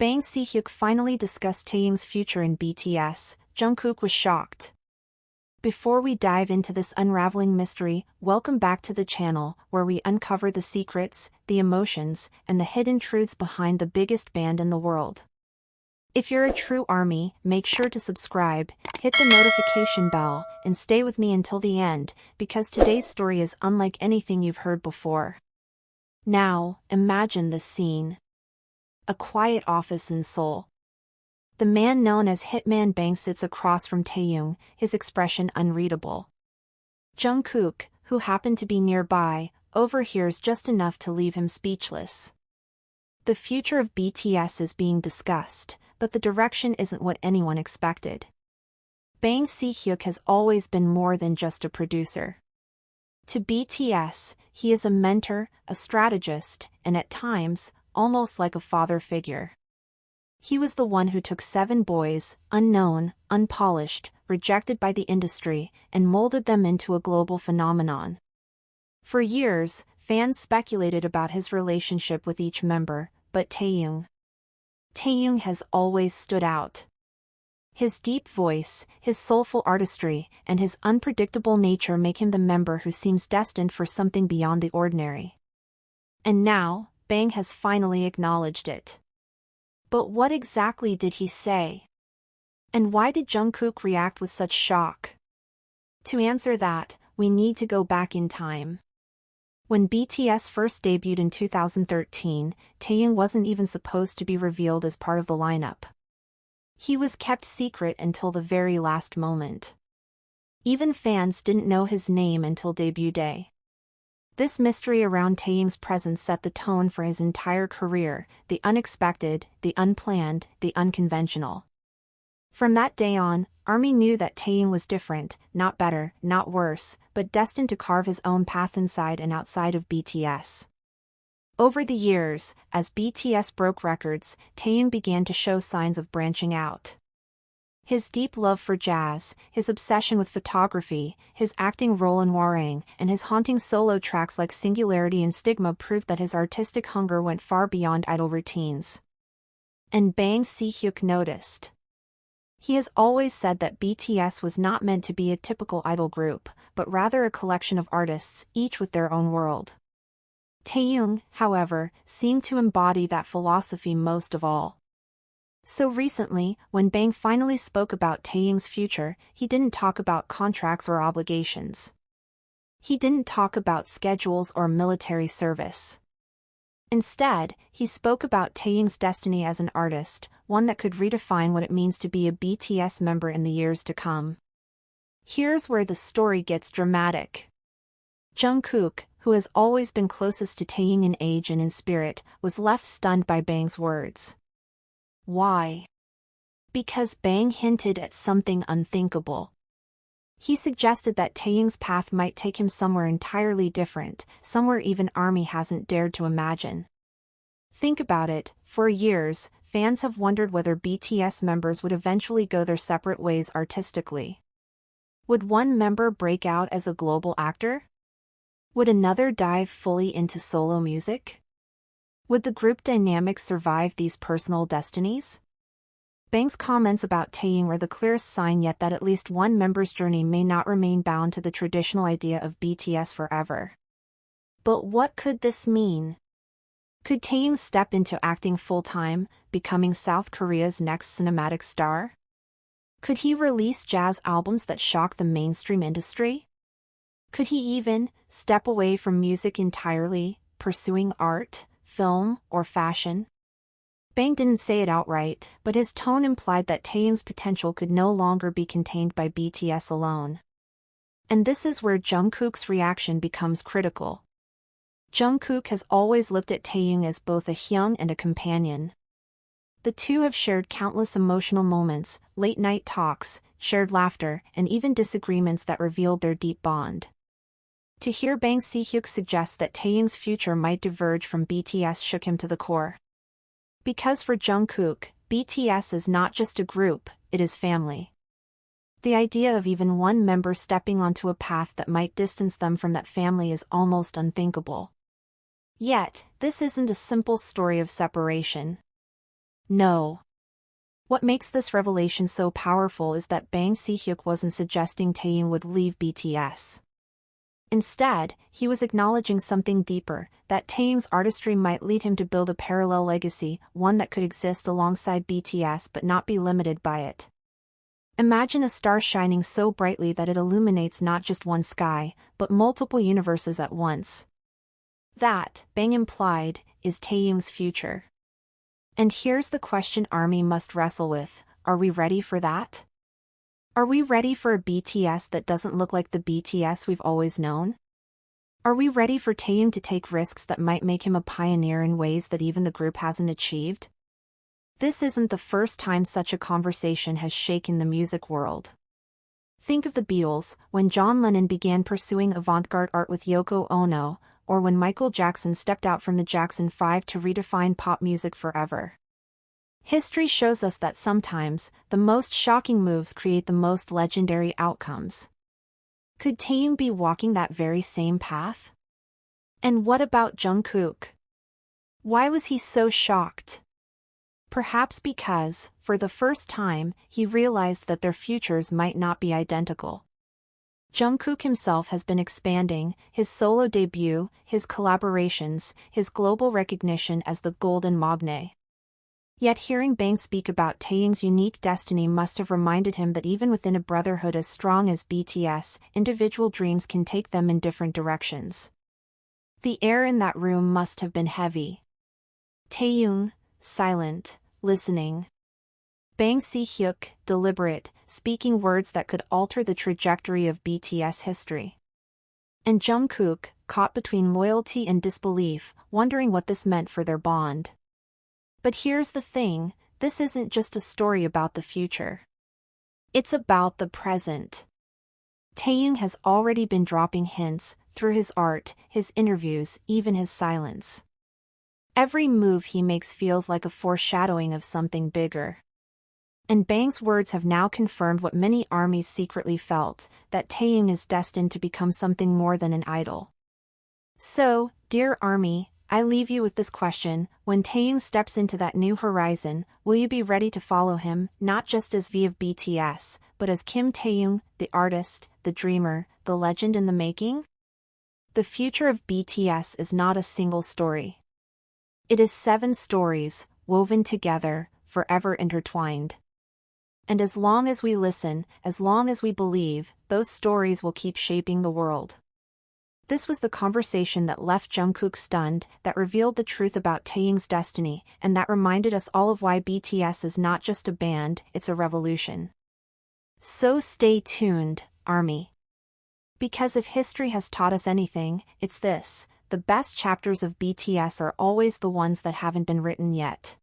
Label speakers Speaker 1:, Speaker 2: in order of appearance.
Speaker 1: Bang Si-Hyuk finally discussed Taehyung's future in BTS, Jungkook was shocked. Before we dive into this unraveling mystery, welcome back to the channel, where we uncover the secrets, the emotions, and the hidden truths behind the biggest band in the world. If you're a true ARMY, make sure to subscribe, hit the notification bell, and stay with me until the end, because today's story is unlike anything you've heard before. Now, imagine this scene. A quiet office in Seoul. The man known as Hitman Bang sits across from Taehyung, his expression unreadable. Jungkook, who happened to be nearby, overhears just enough to leave him speechless. The future of BTS is being discussed, but the direction isn't what anyone expected. Bang Si-Hyuk has always been more than just a producer. To BTS, he is a mentor, a strategist, and at times, almost like a father figure. He was the one who took 7 boys, unknown, unpolished, rejected by the industry, and molded them into a global phenomenon. For years, fans speculated about his relationship with each member, but Taehyung has always stood out. His deep voice, his soulful artistry, and his unpredictable nature make him the member who seems destined for something beyond the ordinary. And now, Bang has finally acknowledged it. But what exactly did he say? And why did Jungkook react with such shock? To answer that, we need to go back in time. When BTS first debuted in 2013, Taehyung wasn't even supposed to be revealed as part of the lineup. He was kept secret until the very last moment. Even fans didn't know his name until debut day. This mystery around Taehyung's presence set the tone for his entire career, the unexpected, the unplanned, the unconventional. From that day on, ARMY knew that Taehyung was different, not better, not worse, but destined to carve his own path inside and outside of BTS. Over the years, as BTS broke records, Taehyung began to show signs of branching out. His deep love for jazz, his obsession with photography, his acting role in Warang, and his haunting solo tracks like Singularity and Stigma proved that his artistic hunger went far beyond idol routines. And Bang Si-Hyuk noticed. He has always said that BTS was not meant to be a typical idol group, but rather a collection of artists, each with their own world. Taehyung, however, seemed to embody that philosophy most of all. So recently, when Bang finally spoke about Taehyung's future, he didn't talk about contracts or obligations. He didn't talk about schedules or military service. Instead, he spoke about Taehyung's destiny as an artist, one that could redefine what it means to be a BTS member in the years to come. Here's where the story gets dramatic. Jungkook, who has always been closest to Taehyung in age and in spirit, was left stunned by Bang's words. Why? Because Bang hinted at something unthinkable. He suggested that Taehyung's path might take him somewhere entirely different, somewhere even ARMY hasn't dared to imagine. Think about it, for years, fans have wondered whether BTS members would eventually go their separate ways artistically. Would one member break out as a global actor? Would another dive fully into solo music? Would the group dynamic survive these personal destinies? Bang's comments about Taehyung are the clearest sign yet that at least one member's journey may not remain bound to the traditional idea of BTS forever. But what could this mean? Could Taehyung step into acting full-time, becoming South Korea's next cinematic star? Could he release jazz albums that shock the mainstream industry? Could he even step away from music entirely, pursuing art, film, or fashion? Bang didn't say it outright, but his tone implied that Taehyung's potential could no longer be contained by BTS alone. And this is where Jungkook's reaction becomes critical. Jungkook has always looked at Taehyung as both a hyung and a companion. The two have shared countless emotional moments, late-night talks, shared laughter, and even disagreements that revealed their deep bond. To hear Bang Si-Hyuk suggest that Taehyung's future might diverge from BTS shook him to the core. Because for Jungkook, BTS is not just a group, it is family. The idea of even one member stepping onto a path that might distance them from that family is almost unthinkable. Yet, this isn't a simple story of separation. No. What makes this revelation so powerful is that Bang Si-Hyuk wasn't suggesting Taehyung would leave BTS. Instead, he was acknowledging something deeper, that Taehyung's artistry might lead him to build a parallel legacy, one that could exist alongside BTS but not be limited by it. Imagine a star shining so brightly that it illuminates not just one sky, but multiple universes at once. That, Bang implied, is Taehyung's future. And here's the question ARMY must wrestle with: are we ready for that? Are we ready for a BTS that doesn't look like the BTS we've always known? Are we ready for Taehyung to take risks that might make him a pioneer in ways that even the group hasn't achieved? This isn't the first time such a conversation has shaken the music world. Think of the Beatles, when John Lennon began pursuing avant-garde art with Yoko Ono, or when Michael Jackson stepped out from the Jackson 5 to redefine pop music forever. History shows us that sometimes, the most shocking moves create the most legendary outcomes. Could Taehyung be walking that very same path? And what about Jungkook? Why was he so shocked? Perhaps because, for the first time, he realized that their futures might not be identical. Jungkook himself has been expanding, his solo debut, his collaborations, his global recognition as the Golden Magne. Yet hearing Bang speak about Taehyung's unique destiny must have reminded him that even within a brotherhood as strong as BTS, individual dreams can take them in different directions. The air in that room must have been heavy. Taehyung, silent, listening. Bang Si-Hyuk, deliberate, speaking words that could alter the trajectory of BTS history. And Jungkook, caught between loyalty and disbelief, wondering what this meant for their bond. But here's the thing, this isn't just a story about the future. It's about the present. Taehyung has already been dropping hints, through his art, his interviews, even his silence. Every move he makes feels like a foreshadowing of something bigger. And Bang's words have now confirmed what many armies secretly felt, that Taehyung is destined to become something more than an idol. So, dear army, I leave you with this question: when Taehyung steps into that new horizon, will you be ready to follow him, not just as V of BTS, but as Kim Taehyung, the artist, the dreamer, the legend in the making? The future of BTS is not a single story. It is 7 stories, woven together, forever intertwined. And as long as we listen, as long as we believe, those stories will keep shaping the world. This was the conversation that left Jungkook stunned, that revealed the truth about Taehyung's destiny, and that reminded us all of why BTS is not just a band, it's a revolution. So stay tuned, ARMY. Because if history has taught us anything, it's this: the best chapters of BTS are always the ones that haven't been written yet.